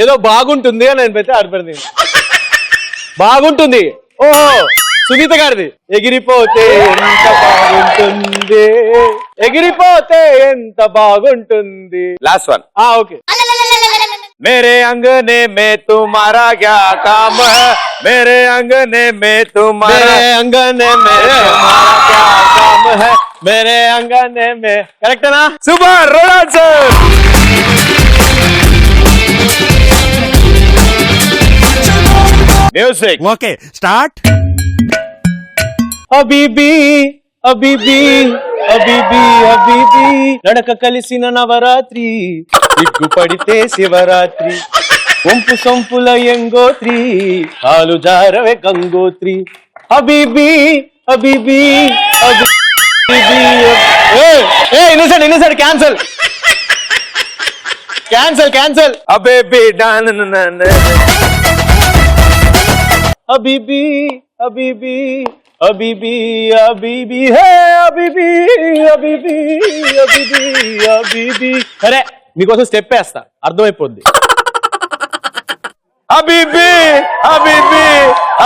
ఏదో బాగుంటుంది అని నేను పెడితే ఆడిపోయింది. బాగుంటుంది. ఓహో సునీత గారిది. ఎగిరిపోతే ఎంత బాగుంటుంది, ఎగిరిపోతే ఎంత బాగుంటుంది. Last one. ఓకే. मेरे अंगने में तुम्हारा क्या काम है, मेरे अंगने में तुम्हारा अंगने में तुम्हारा क्या काम है, मेरे अंगने में. करेक्ट ना? Super road answer. Music. Okay start. అబీబీ అబీబీ అబీబీ అబీబీ నడక కలిసిన నవరాత్రి, ఇగ్గు పడితే శివరాత్రి, వంపు సొంపుల ఎంగోత్రి, కాలు జారవే గంగోత్రి. అబీబీ అబీబీ ఇన్నిసారి క్యాన్సల్ క్యాన్సల్ క్యాన్సల్. అబేబీ అబీబీ అబీబీ అబీబీ అబీబీ హే అబీబీ అబీబీ అబీబీ అబీబీ. సరే మీకోసం స్టెప్ వేస్తా, అర్థమైపోద్ది. అబీబీ అబీబీ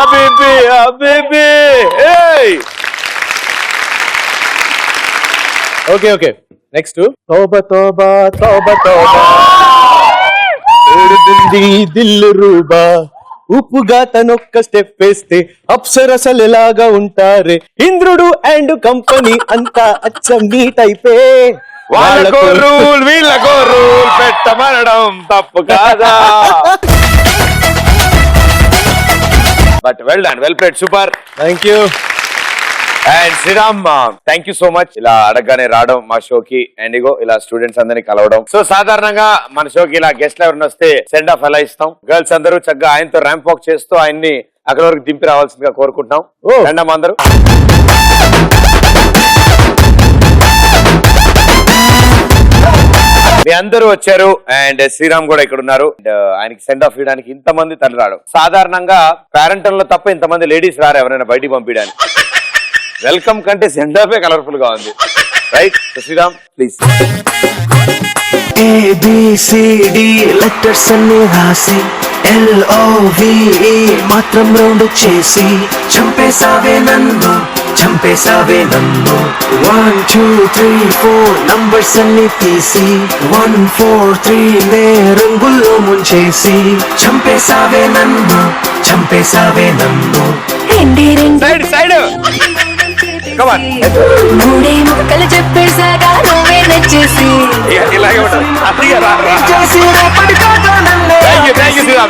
అబీబీ అబీబీ. Okay okay next. తోబా తోబా తోబా తోబా దిల్లు రూబా, ఉప్పుగా తనొక్క స్టెప్ వేస్తే అప్సరసలు ఎలాగా ఉంటారే, ఇంద్రుడు అండ్ కంపెనీ అంతా అచ్చం నీ టైపే. వాళ్ళకో రూల్ వీళ్ళకో రూల్ పెట్టమనడం తప్పు కాదా? But well done, well played, super. Thank you. And Sriram thank you so much. ఇలా అడగగానే రావడం మా షోకి, అండ్ ఇగో ఇలా స్టూడెంట్స్ అందరినీ కలవడం. సో సాధారణంగా మన షోకి ఇలా గెస్ట్ ఎవరిని వస్తే సెండ్ ఆఫ్ ఎలా ఇస్తాం. గర్ల్స్ అందరూ చక్కగా ఆయనతో ర్యాంప్ వాక్ చేస్తూ ఆయన్ని అక్కడ వరకు దింపి రావాల్సిందిగా కోరుకుంటున్నాం. రండమ్మా అందరూ. మీ అందరూ వచ్చారు అండ్ శ్రీరామ్ కూడా ఇక్కడ ఉన్నారు. ఆయనకి సెండ్ ఆఫ్ ఇవ్వడానికి ఇంతమంది తల్లి రావడం సాధారణంగా పేరెంటల్ లో తప్ప ఇంతమంది లేడీస్ రారు ఎవరైనా బయటికి పంపించడానికి. వెల్కమ్ కంటే సెండ్ ఆఫ్ కలర్ఫుల్ గా ఉంది, right? Sriram please. ABCD letters అన్ని రాసి LOVE మాత్రం రౌండ్ చేసి చంపేసావే నన్ను చంపేసావే నన్ను 1 2 3 4 నంబర్స్ అన్ని తీసి 1 4 3 నే రంగుల్లో ముంచేసి చంపేసావే నన్ను సైడ్ సైడ్ కమాన్ మూడే ముక్కలు చెప్పేసాగా నువ్వే నచ్చేసి ఇలాగే ఉంటుంది అదిగా రా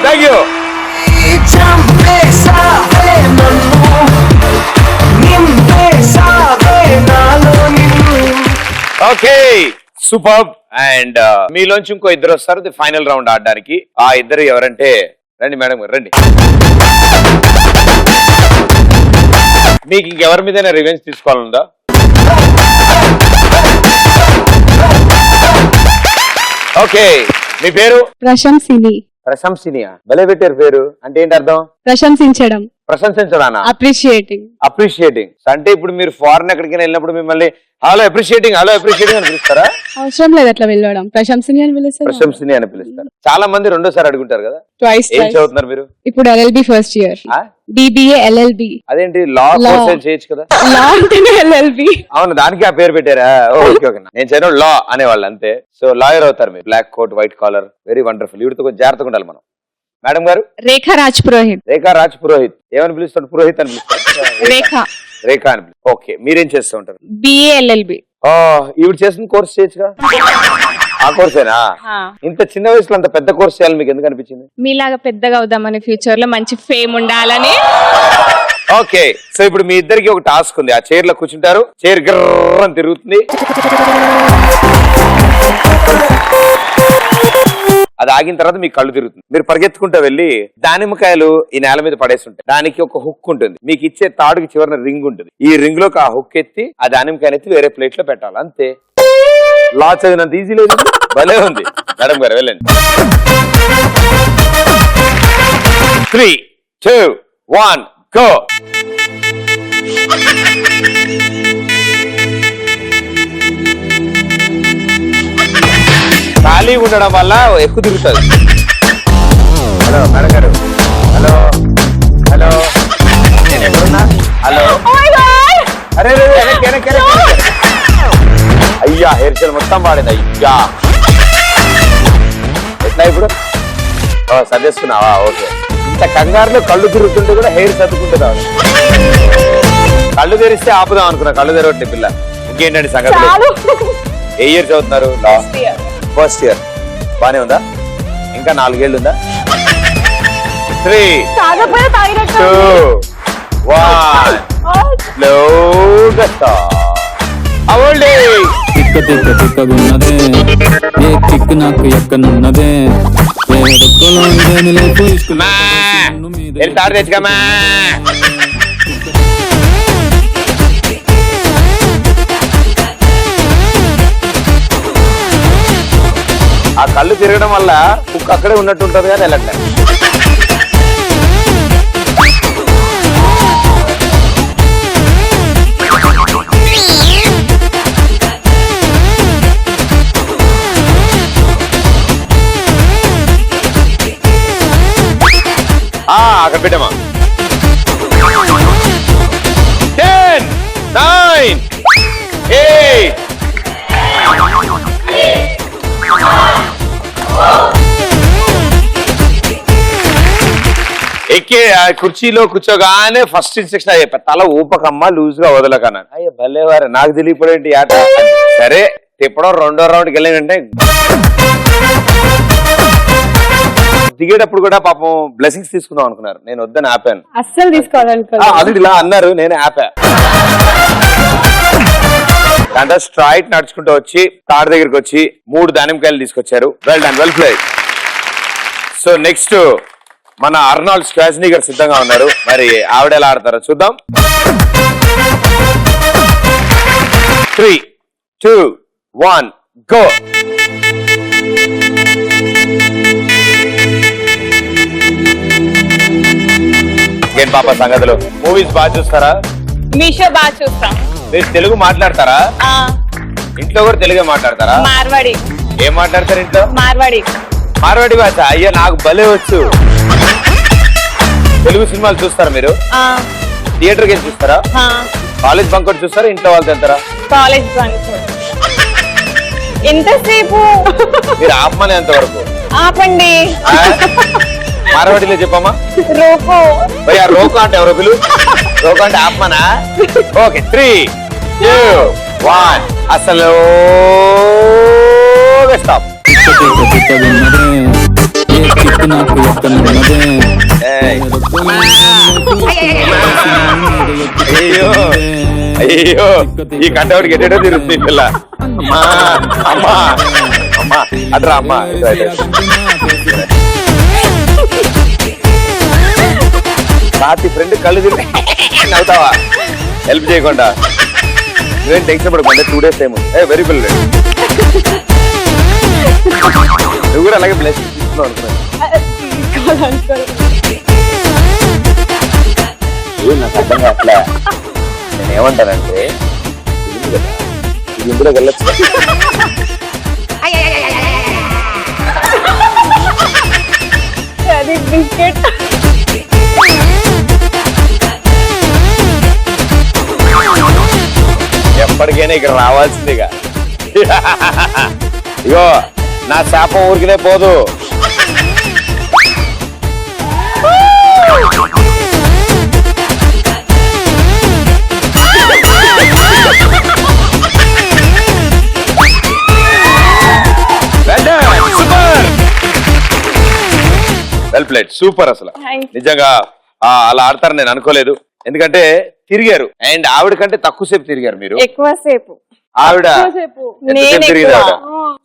థ్యాంక్ యూ చంపేసావే నన్ను నింపేసావే నాలో నిన్ను. ఓకే సూపర్ అండ్ మీలోంచి ఇంకో ఇద్దరు వస్తారు ఫైనల్ రౌండ్ ఆడడానికి. ఆ ఇద్దరు ఎవరంటే రండి మేడం గారు రండి. మీకు ఇంకెవరి మీదైనా రివెంజ్ తీసుకోవాలందా? ఓకే మీ పేరు? ప్రశంసిని. ప్రశంసినియా? భలే పెట్టారు పేరు. అంటే ఏంటి అర్థం? ప్రశంసించడం. ప్రశంసించడానా? అప్రిషియేటింగ్. అప్రిషియేటింగ్ అంటే ఇప్పుడు మీరు ఫారెన్ ఎక్కడికైనా వెళ్ళినప్పుడు మిమ్మల్ని హలో అప్రిషియేటింగ్ అని పిలుస్తారా? అవసరం లేదు అట్లా వెళ్ళడం, ప్రశంసిని అని పిలుస్తారు. ప్రశంసిని అని పిలుస్తారు. చాలా మంది రెండోసారి అడుగుంటారు కదా. ట్వైస్. ఏం చదువుతున్నారు మీరు? ఇప్పుడు LLB first year. BBA LLB. అదేంటి లా కోర్స్ చేయొచ్చు కదా. లా అంటేనే LLB. అవును దానికి ఆ పేరు పెట్టారా? ఓకే ఓకే నేను చదివిన లా అనేవాళ్ళు అంతే. సో లాయర్ అవుతారు మీరు. Black coat white collar very wonderful. వీటితో కొంచెం జాగ్రత్తగా ఉండాలి మనం. మేడం గారు? రేఖా రాజ్ పురోహిత్. రేఖా రాజ్ పురోహిత్. ఏమని పిలుస్తాడు? పురోహిత్ అని పిలుస్తాడు. రేఖా అని. ఓకే మీరేం చేస్తూ ఉంటారు? BA LLB. ఈవిడ చేసిన కోర్స్ చేయొచ్చుగా. ఆ కోర్సేనా? ఇంత చిన్న వయసులో అంత పెద్ద కోర్స్ చేయాలి మీకు ఎందుకు అనిపించింది? మీలాగా పెద్దగా అవుదామని, ఫ్యూచర్ లో మంచి ఫేమ్ ఉండాలని. ఓకే సో ఇప్పుడు మీ ఇద్దరికి ఒక టాస్క్ ఉంది. ఆ చైర్ లో కూర్చుంటారు. చైర్ గిర్ర అని తిరుగుతుంది. అది ఆగిన తర్వాత మీకు కళ్ళు తిరుగుతుంది. మీరు పరిగెత్తుకుంటూ వెళ్ళి దానిమ్మకాయలు ఈ నేల మీద పడేసి ఉంటాయి. దానికి ఒక హుక్ ఉంటుంది. మీకు ఇచ్చే తాడుకి చివరిన రింగ్ ఉంటుంది. ఈ రింగ్ లోకి ఆ హుక్ ఎత్తి ఆ దానిమ్మకాయలు ఎత్తి వేరే ప్లేట్ లో పెట్టాలి అంతే. లా చదివినంత ఈజీ లేదు. భలే ఉంది. మేడం గారు వెళ్ళండి. 3 2 1 గో. ఖాళీ ఉండడం వల్ల ఎక్కువ తిరుగుతుంది. హలో మేడం గారు. హలో హలో నేను ఎక్కడున్నా? హలో అరే అయ్యా హెయిర్ స్టైల్ మొత్తం పాడింది. అయ్యా ఎట్లా ఇప్పుడు? సర్దేసుకున్నావా? ఓకే. ఇంత కంగారులో కళ్ళు తిరుగుతుంటే కూడా హెయిర్ సర్దుకుంటుందా? కళ్ళు తెరిస్తే ఆపుదాం అనుకున్నా. కళ్ళు తెరవట్లే పిల్ల. ఇంకేంటండి సంగతి? ఏ ఇయర్ చదువుతున్నారు? First year. బానే ఉందా? ఇంకా 4 ఏళ్ళు ఉందా? 3 2 1 స్లోగా స్టాప్. అవోల్డే తిక్కగున్నదే ఏ తిక్కు నాకు ఎక్కనున్నదే తాడు తెచ్చుకమ్మా. ఆ కళ్ళు తిరగడం వల్ల కుక్క అక్కడే ఉన్నట్టు ఉంటుంది కానీ వెళ్ళట్లేదు. అక్కడ పెట్టమా. 10 9 8 ఎక్కి కుర్చీలో కూర్చోగానే ఫస్ట్ ఇన్స్ట్రక్షన్ చెప్పా. తల ఊపకమ్మ లూజ్ గా వదలకన్నా. అయ్యో భలేవారు. నాకు తెలియపోయేంటి ఆట. సరే తిప్పడం 2వ రౌండ్కి వెళ్ళానంటే దిగేటప్పుడు కూడా పాపం బ్లెస్సింగ్స్ తీసుకుందాం అనుకున్నారు. నేను వద్దని ఆపాను. అస్సలు తీసుకోవాలనుకో. అది ఇలా అన్నారు, నేను ఆపా. అంటే స్ట్రైట్ నడుచుకుంటూ వచ్చి తాడు దగ్గరికి వచ్చి 3 దానిమ్మకాయలు తీసుకొచ్చారు. Well done, well played. So next మన అర్నాల్డ్ స్వాజ్నిగర్ సిద్ధంగా ఉన్నారు. మరి ఆవిడ ఎలా ఆడతారో చూద్దాం. 3 2 1 గో. ఏం పాప సంగతులు? మూవీస్ బాగా చూస్తారా? మీషో బాగా చూస్తాం. మీరు తెలుగు మాట్లాడతారా? ఇంట్లో కూడా తెలుగే మాట్లాడతారా? మార్వాడి. ఏం మాట్లాడతారు ఇంట్లో? మార్వాడి. మార్వాడి భాష? అయ్యా నాకు భలే వచ్చు. తెలుగు సినిమాలు చూస్తారా మీరు? థియేటర్కి వెళ్ళి చూస్తారా? కాలేజ్ బంక్ కొట్టి చూస్తారా ఇంట్లో వాళ్ళతో వెళ్తారా? College bunk. ఎంతసేపు? మీరు ఆపమని ఎంత వరకు ఆపండి. మారవాడిలో చెప్పమ్మా. రోకో. భయ్యా రోకో అంటే ఎవరో పిలు. రోకో అంటే ఆపమనా? ఓకే 3, 2, 1 అసలు స్టాప్. అయ్యో అయ్యో ఈ కంటవాడికి ఎట్టేటో తిరుగుతుంది పిల్ల. అమ్మా అమ్మా అమ్మా అట్రా అమ్మా. రాత్రి ఫ్రెండ్ కళ్ళు తిరిగి నవ్వుతావా హెల్ప్ చేయకుండా? నువ్వేం టెన్షన్ పడకుండా 2 days టైం. Very good. నువ్వు కూడా అలాగే బ్లెస్ తీసుకున్నావు అనుకున్నాను. నాకు అర్థం కావట్లే. నేను ఏమంటానంటే ఇది ఇందులో వెళ్ళచ్చు. అది బిస్కెట్. ఎప్పటికైనా ఇక్కడ రావాల్సిందిగా. ఇగో నా శాపం ఊరికినే పోదు. Well played. సూపర్. అసలు నిజంగా అలా ఆడతారు నేను అనుకోలేదు. ఎందుకంటే తిరిగారు అండ్ ఆవిడ కంటే తక్కువసేపు తిరిగారు మీరు. ఎక్కువసేపు. ఆవిడ తిరిగింది ఆవిడ.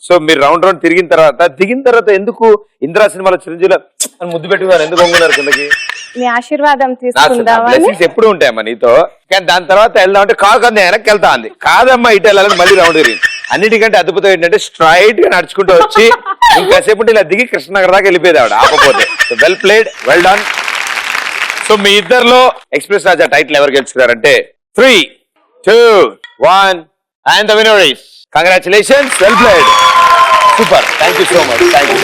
సో మీరు రౌండ్ తిరిగిన తర్వాత దిగిన తర్వాత ఎందుకు ఇందిరా సినిమాలో చిరంజీవిలో ముద్దు పెట్టుకున్నారు? ఎందుకు వంగున్నారు కిందకి? మీ ఆశీర్వాదం తీసుకుందామని. ఎప్పుడు ఉంటాయమ్మా నీతో. కానీ దాని తర్వాత వెళ్దామంటే కాదు కదా వెనక్కి వెళ్తా అంది. కాదమ్మా ఇటు వెళ్ళాలని మళ్ళీ రౌండ్ తిరిగింది. అన్నిటికంటే అద్భుతం ఏంటంటే స్ట్రైట్ గా నడుచుకుంటూ వచ్చి ఇంకాసేపు ఇలా దిగి కృష్ణనగర్ దాకా వెళ్ళిపోయేది ఆవిడ ఆపపోతే. Well played, well done. So మీ ఇద్దరులో ఎక్స్ప్రెస్ రాజా టైటిల్ ఎవరు గెలుచుకున్నారంటే 3, 2, 1 and the winner is congratulations, well played, super, thank you so much, thank you.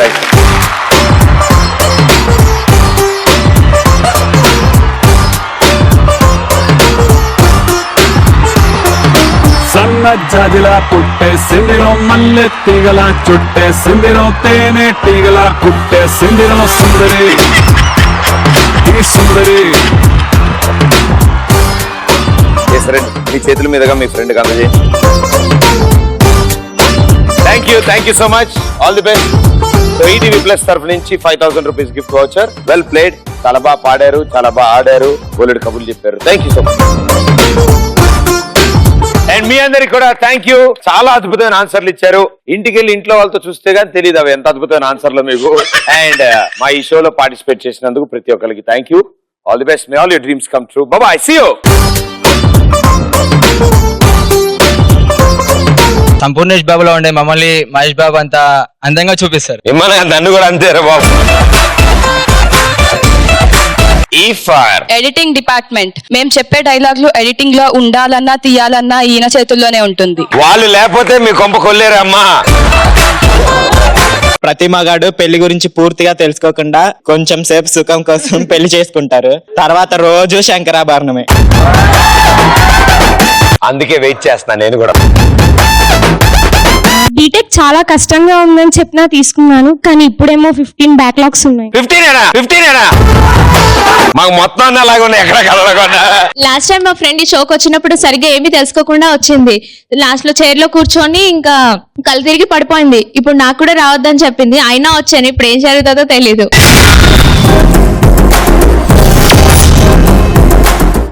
సన్న జాజిలా పుట్టే సిందిలో మల్లె తీగల చుట్టే సిందిలో తేనె తీగల కుట్టే సిందిలో సుందరి ఈ సుందరి. మీ చేతుల మీదుగా మీ ఫ్రెండ్ కి అందజేయండి. Thank you so much, all the best. So ETV plus తరఫు నుంచి 5000 rupees gift voucher. Well played, చాలా బాగా పాడారు, చాలా బాగా ఆడారు, బోలెడు కబుర్లు చెప్పారు. Thank you so much. And మీ అందరికి కూడా థ్యాంక్ యూ. చాలా అద్భుతమైన ఆన్సర్లు ఇచ్చారు. ఇంటికి వెళ్ళి ఇంట్లో వాళ్ళతో చూస్తే గానీ తెలియదు అవి ఎంత అద్భుతమైన ఆన్సర్లు మీకు. అండ్ మా ఈ షోలో పార్టిసిపేట్ చేసినందుకు ప్రతి ఒక్కరికి thank you. All the best. May all your dreams come true. Bye bye, see you. Sampoornesh బాబులో ఉండే మమ్మల్ని మహేష్ బాబు అంత అందంగా చూపిస్తారు. నన్ను కూడా అంతేరా బాబు. Editing department. మేము చెప్పే డైలాగులు ఎడిటింగ్ లో ఉండాలన్నా తీయాలన్నా ఈయన చేతుల్లోనే ఉంటుంది. వాళ్ళు లేకపోతే మీ కొంప కొల్లేరమ్మా. ప్రతి మగాడు పెళ్లి గురించి పూర్తిగా తెలుసుకోకుండా కొంచెం సేపు సుఖం కోసం పెళ్లి చేసుకుంటారు. తర్వాత రోజు శంకరాభరణమే. అందుకే వెయిట్ చేస్తాను నేను కూడా. బీటెక్ చాలా కష్టంగా ఉందని చెప్పినా తీసుకున్నాను, కానీ ఇప్పుడేమో 15 బ్యాక్లాగ్స్ ఉన్నాయి. 15 మాకు మొత్తం అలాగే ఉన్నాయి. ఎక్కడ కలగకుండా. లాస్ట్ టైం మా ఫ్రెండ్ ఈ షోకి వచ్చినప్పుడు సరిగ్గా ఏమీ తెలుసుకోకుండా వచ్చింది. లాస్ట్ లో చైర్ లో కూర్చొని ఇంకా కళ్ళు తిరిగి పడిపోయింది. ఇప్పుడు నాకు కూడా రావద్దని చెప్పింది, అయినా వచ్చాను. ఇప్పుడు ఏం జరుగుతుందో తెలీదు.